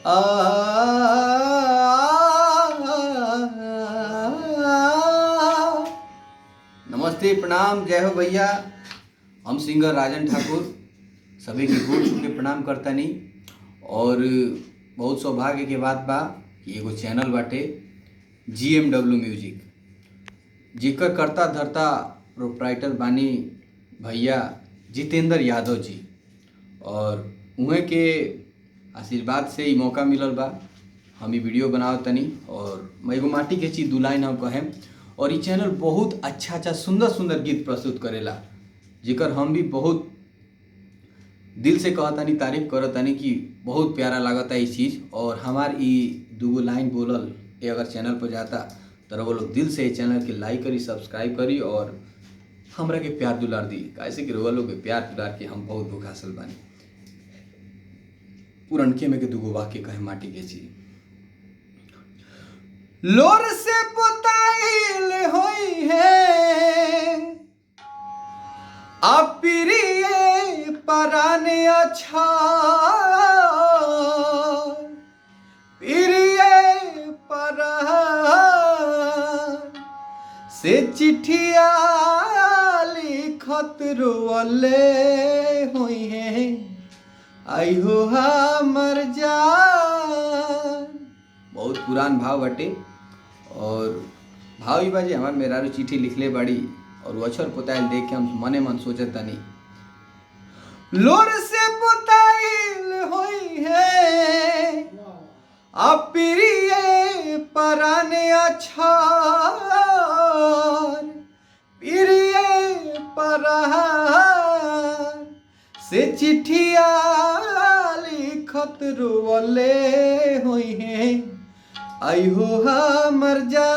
आ, नमस्ते, प्रणाम, जय हो भैया। हम सिंगर राजन ठाकुर सभी के गोड़ छू के प्रणाम करतानी। और बहुत सौभाग्य के बात बा कि एगो चैनल बाटे GMW म्यूजिक, जेकर करता धरता प्रोप्राइटर बानी भैया जितेंद्र यादव जी। और उहे के आशीर्वाद से ही मौका मिलल बा हम वीडियो बनावत तनी। और मैं एगो माटी के चीज दुलाइन हम कहें। और ये चैनल बहुत अच्छा सुंदर सुंदर गीत प्रस्तुत करेला, जेकर हम भी बहुत दिल से कहतानी, तारीफ करतानी कि बहुत प्यारा लागता ये चीज़। और हमार ये दूगो लाइन बोलल ये अगर चैनल पर जाता तो वो लोग दिल से ये चैनल के लाइक करी, सब्सक्राइब करी और हमरा के प्यार दुलार दी। कैसे कि रोवा लोग के प्यार दुलार के हम बहुत दुख हासिल बानी। पुरनके में के दूगो वाक्य कहे माटी के चीज। लोर से पोताइल होई है अप्रिय पराने अच्छा, प्रिय परान से चिट्ठिया लिखत रोवले होई है आई हो हमर जान। बहुत पुरान भाव बटे। और भाव ही बाजे हमार मेहरारू चिट्ठी लिखले बाड़ी और वो अक्षर पोताइल देख के हम मने मन सोचत तनी। लोर से पोताइल होई है अप्रिय पराने अच्छा, प्रिय परान से चिट्ठिया लिखत रोवले होई है आई हो हमर जान।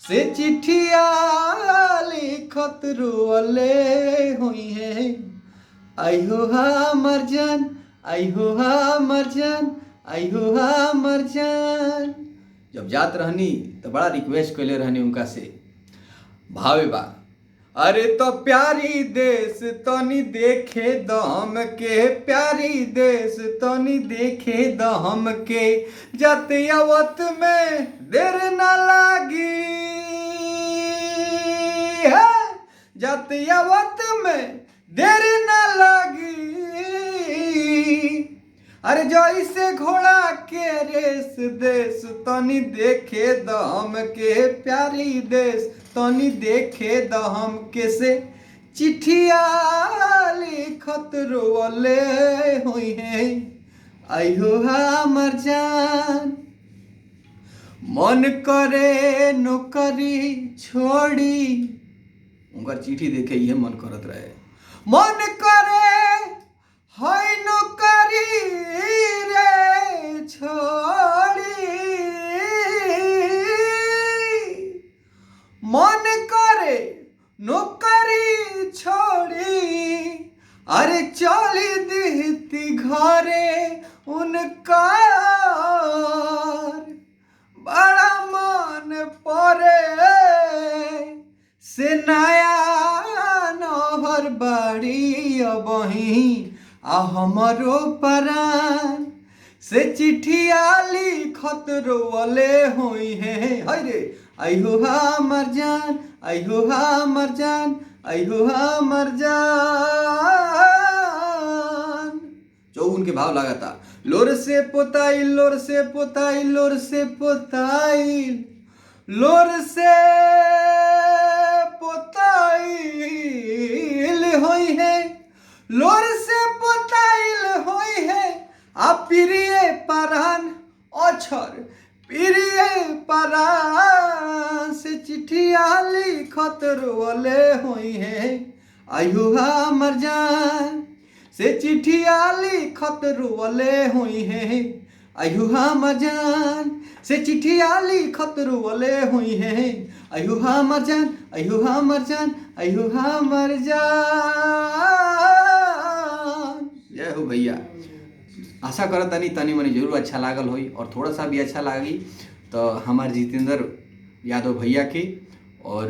से चिट्ठिया लिखत रोवले होई है आई हो हमर जान, आई हो हमर जान, आई हो हमर जान। जब जात रहनी तो बड़ा रिक्वेस्ट कैले रहनी उनका से। भावे बा अरे तो प्यारी देश तनी देखे दम के, प्यारी देश तनी देखे दम के, जाते आवत में देर ना लागी है, जाते आवत में देर ना लागी। अरे जैसे घोड़ा के रेस देश तनी देखे दम के, प्यारी देश तनी देखे दम के, से चिट्ठिया लिखत रोवले होई है आई हो हमर जान। मन करे नौकरी छोड़ी, उनकर चिट्ठी देखे ये मन करत रहे। मन करे है नौकरी रे छोड़ी, मन करे नौकरी छोड़ी, अरे चली दीती घरे उनका बड़ा मन पड़े से नया नहर बाड़ी अबही आ हमरो परान से चिट्ठिया लिखत रोवले होई है हरे आई हो हमर जान, आई हो हमर जान, आई हो हमर जान। चौगुन के भाव लगाता। लोर से पोताइल, लोर से पोताइल, लोर से पोताइल, लोर से पोताइल होई है, लोर से पोताइल होई है अप्रिय परान अक्षर, प्रिय परान से चिट्ठिया लिखत रोवले होई है आई हो हमर जान। से चिट्ठिया लिखत रोवले होई है आई हो हमर जान, से चिट्ठिया लिखत रोवले हुई है आई हो हमर जान, आई हो हमर जान, आई हो हमर जान। जय हो भैया। आशा करत तनी मनी जरूर अच्छा लागल होई और थोड़ा सा भी अच्छा लागी तो हमारे जितेंद्र यादव भैया के और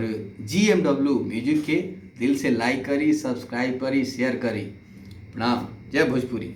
GMW म्यूजिक के दिल से लाइक करी, सब्सक्राइब करी, शेयर करी। प्रणाम। जय भोजपुरी।